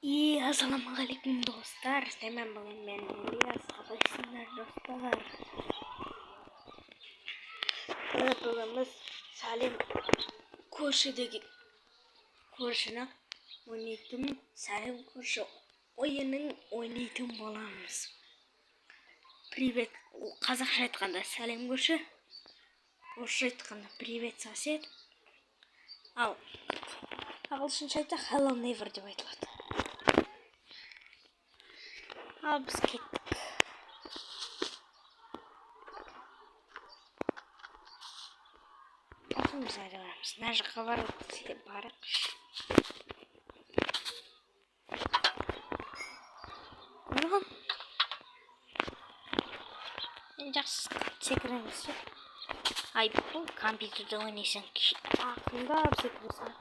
Assalamualaikum dostlar. Hemen bugün ben İlyas. Arkadaşlar dostlar. Bugünümüz Сәлем көршідегі көршіні ойнайтын Сәлем көрші ойынын ойнайтын боламыз. Привет. Қазақша айтқанда Сәлем көрші. Орысша айтқанда привет сосед. Ал ағылшынша айтса hello neighbor деп айтылады. Ал біз кеттік. Біз әлі барамыз. Мына жаққа барып барайықшы. Оған жақсы секіреміз. Ай, бұл компьютерде ойнайсың. Ақындап секіресің.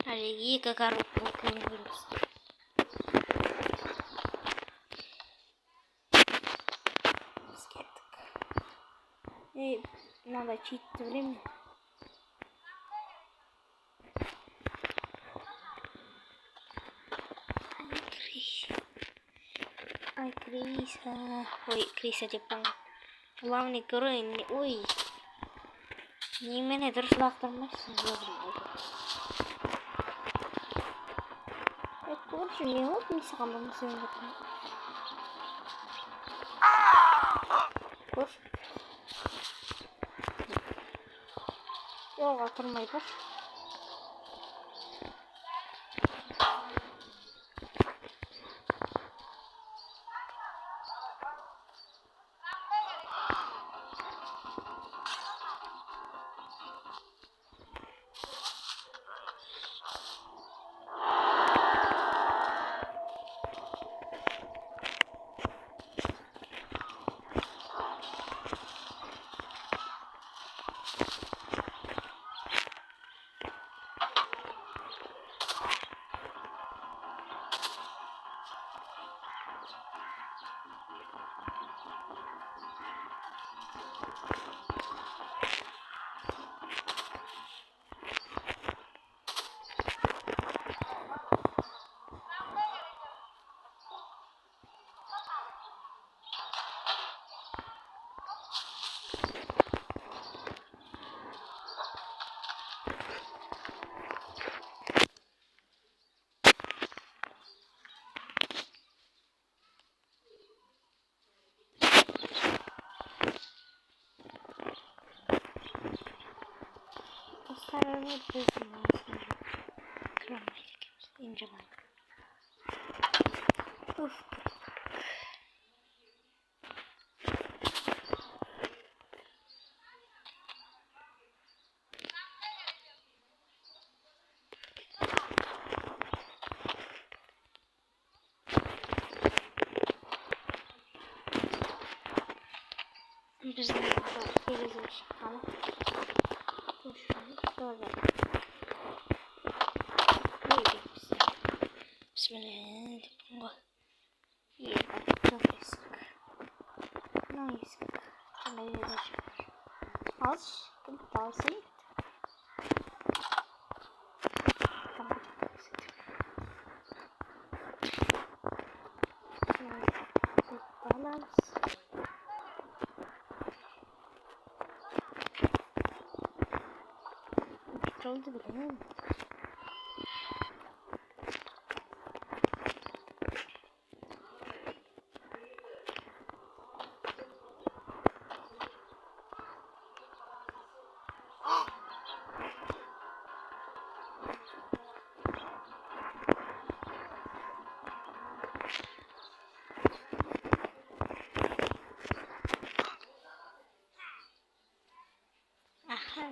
Әлі екі коробка оқуын көресің. Біз кеттік. Мынандай читті білемін. Ай, Криса. Ой, Криса деп баңа. Главный герой. Ой. Немене дұрыс лақтырмайсың. Көрші, мен от мисыған бұны сөйін кеткен. Көрші. Жолға тұрмай бір. Sarılı bozulmasın. Kıramaydık. İnce bank. Uf. Bizim burada şakalı. Bismillah. İyi bak, çok eski. Nice. Şöyle yazışır. Az, tavsiye et. Oldu bile mi? Aha.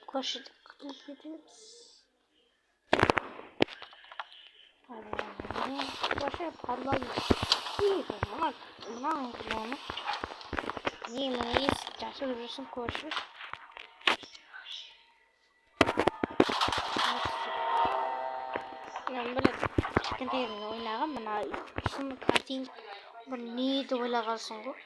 көршіден кетеміз. Көрші подвалды. Мынау мынаны. Не есік жасырып жүрсің көрші. Мен бір кішкентайымда ойнаған мына шын картинка бір не деп ойлағансың ғой.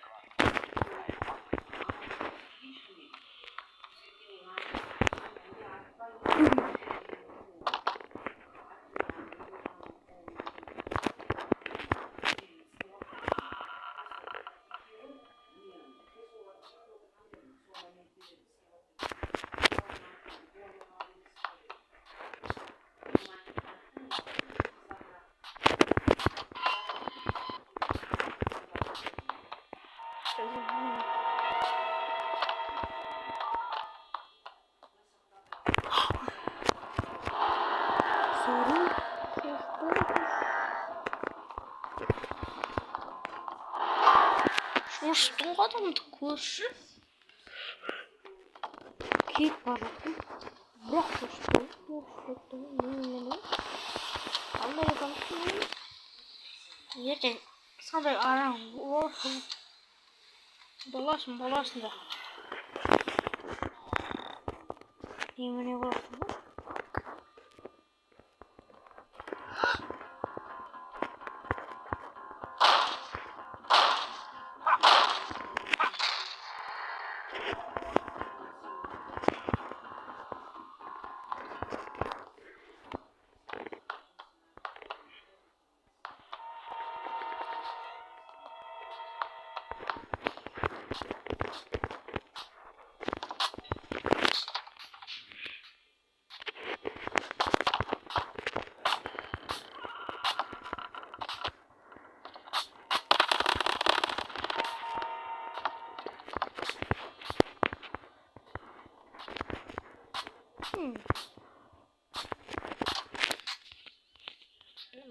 Шошытың адамды көрші. Кет баратын. Бірақ шошытың немене? Қандай адамсың? Ертең сондай араң болсын. Боласың да. Немене боласың ба?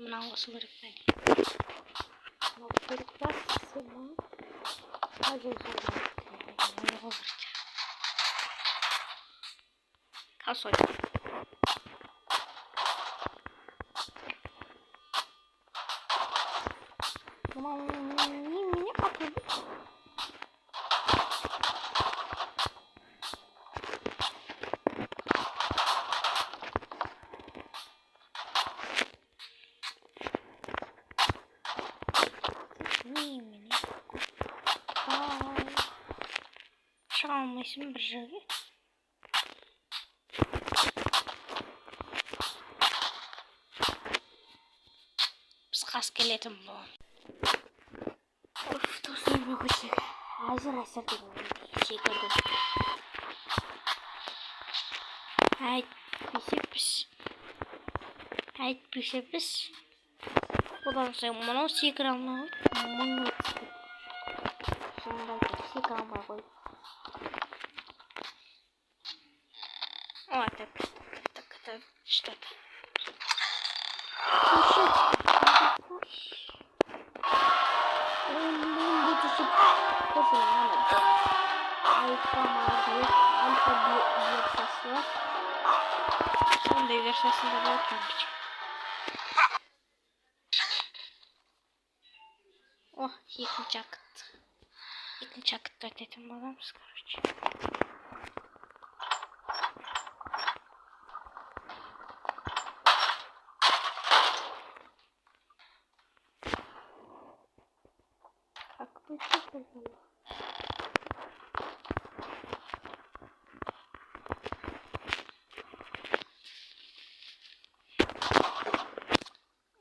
Мынау осы керек бәне. Мынау керек бар. Сәлем. Косой. Не попробуй. Шыға алмайсың бір жерге. Біз қас келетін боламыз. Тосынбай көшек. Әзір деген секілді. Әйтпесе біз. Одан соң мұнау секір алмай қойды. Мұны өтсіп. Секір алмай қойды. Вот так. Что-то. Сондай версиясында болып тұрмыз. О, екінші акытты өтетін боламыз, короче. Как бы это было?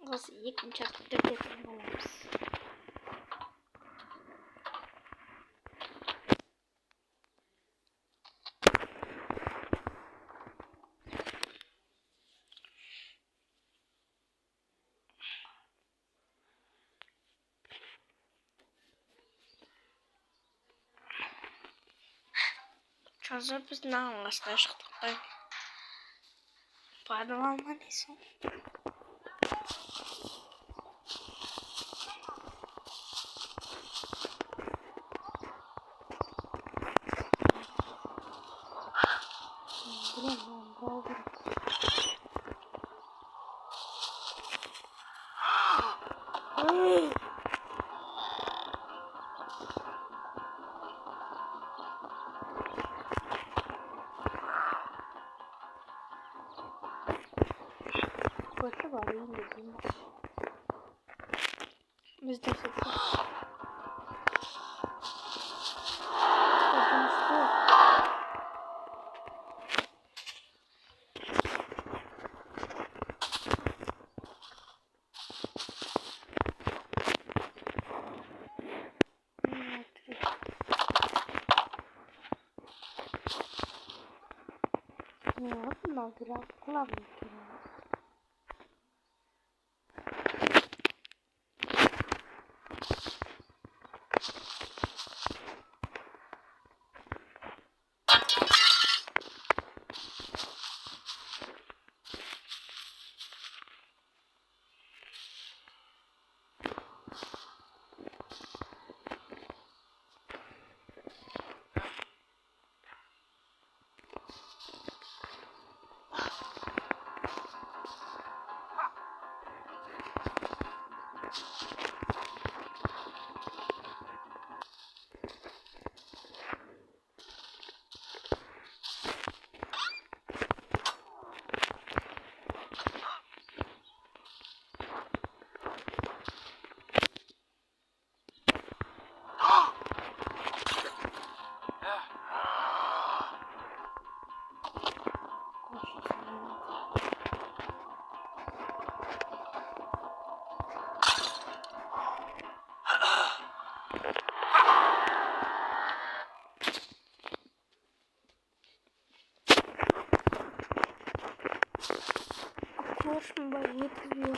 Осы екінші акытты өтетін боламыз. Қазір біз нағыласқа шықтық. Падалама несің? Koşu var iyi mi? Biz de sıkıyoruz. Ne yapayım ben biraz kullanmayayım. Koşma bak yetmiyor.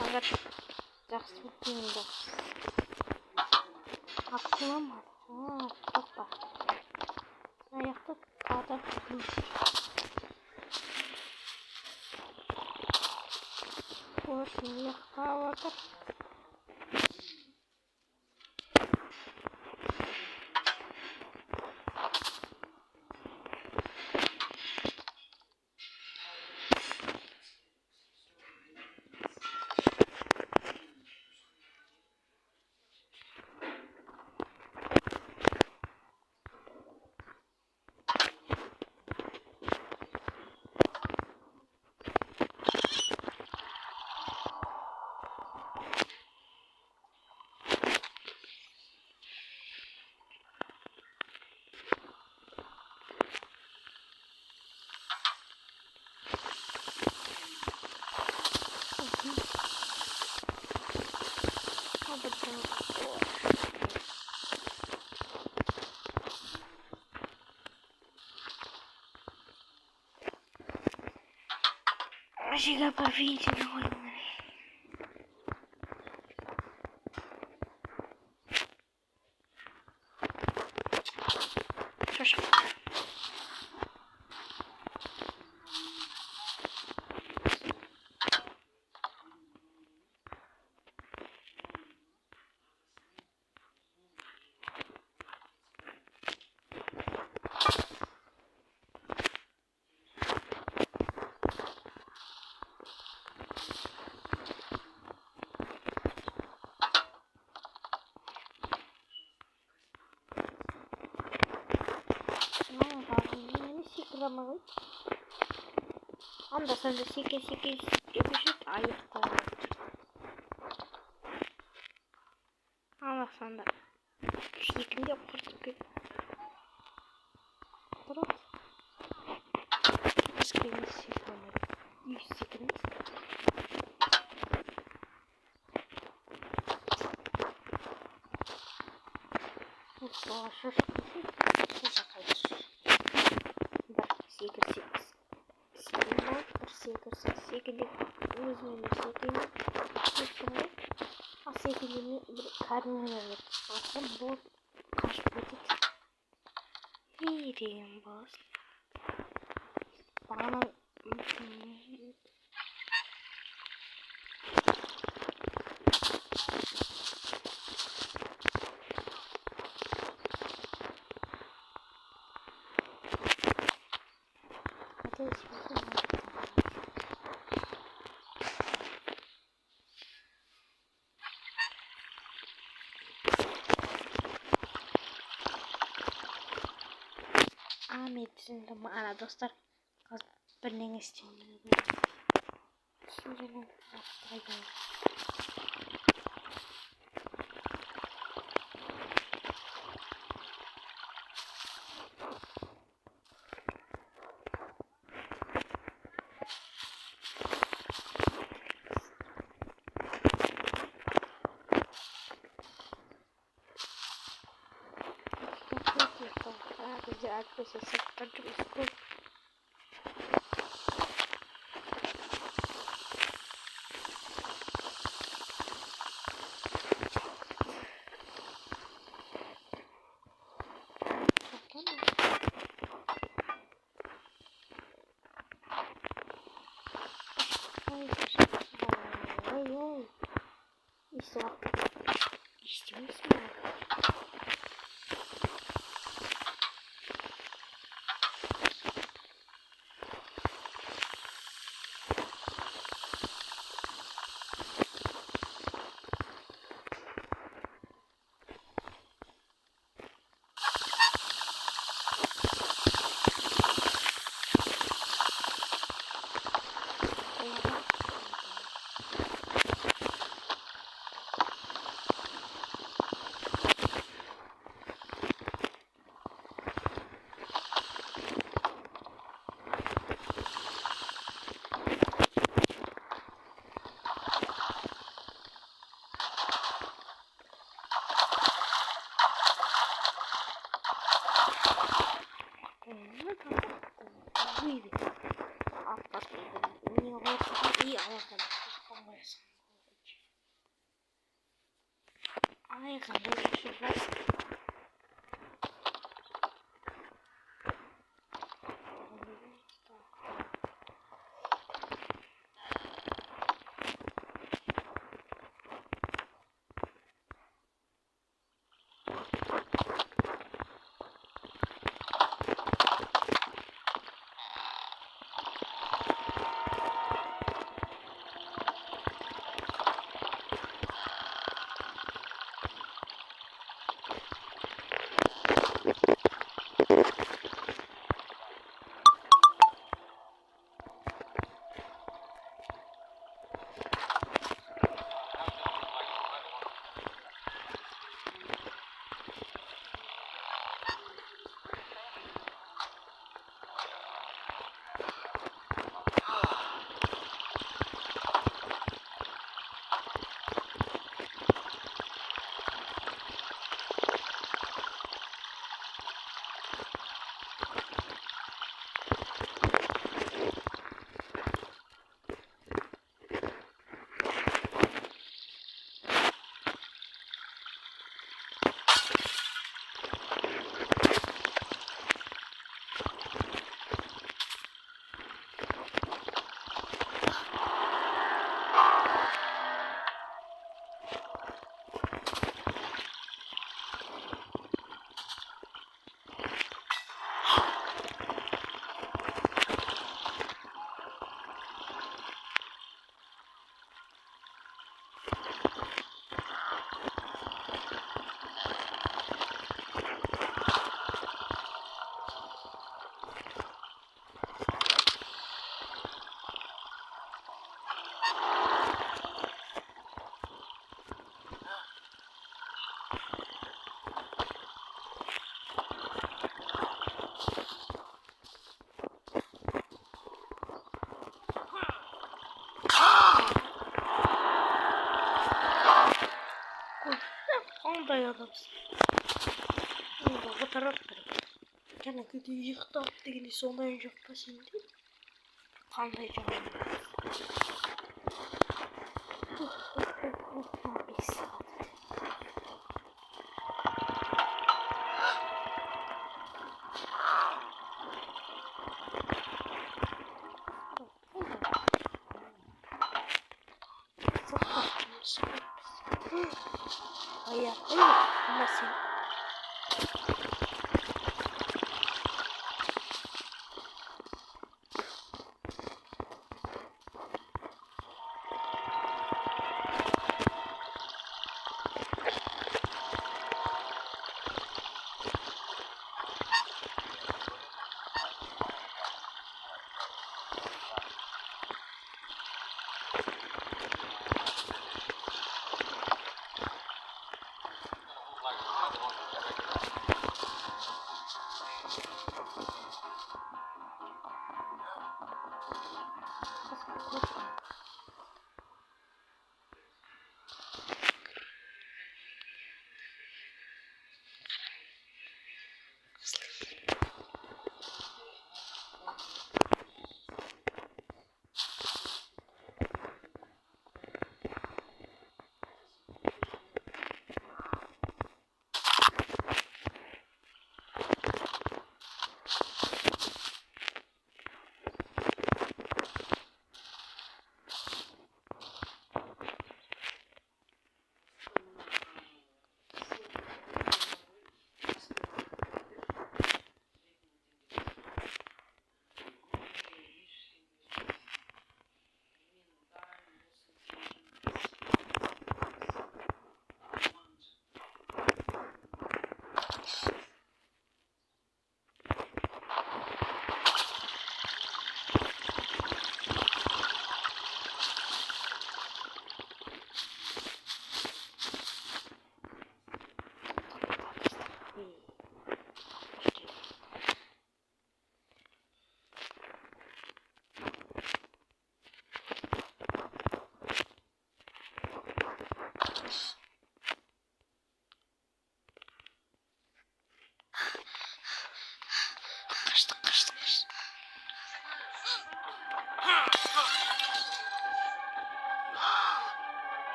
Sangat жақсы өтейінді ақылым топа аяқты қадап қош ұйықтап отыр. Чига профессия нахуй. Шоша. Анда санда секе өшіп аяқта анда санда секінде құртып кет тұрады кішкене секунд секунд секілді өзімен секілді а секілді бір кәрмені басын болып қашып кетеді деген бас бағана түсіндім ана достар бірдеңе істеймін түсіндім Actress is Қандай адамсың? Баба тарап бір. Жаңа күнде ұйықтап дегенде сондай жоқ па сенде? Қандай жаман. Бес сағат. Aya, masih.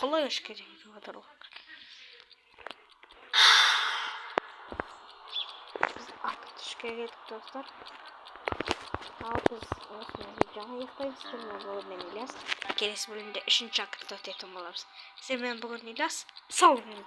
Kolay hoş gelecek bu kadar olmak. Biz artık düşüke geldik dostlar. Al biz videomu yapayım istedim bu ben İlyas. Kelesi bölümde 3. hakkında tutuyorum olamız. Size ben bugün İlyas. Sağ olun.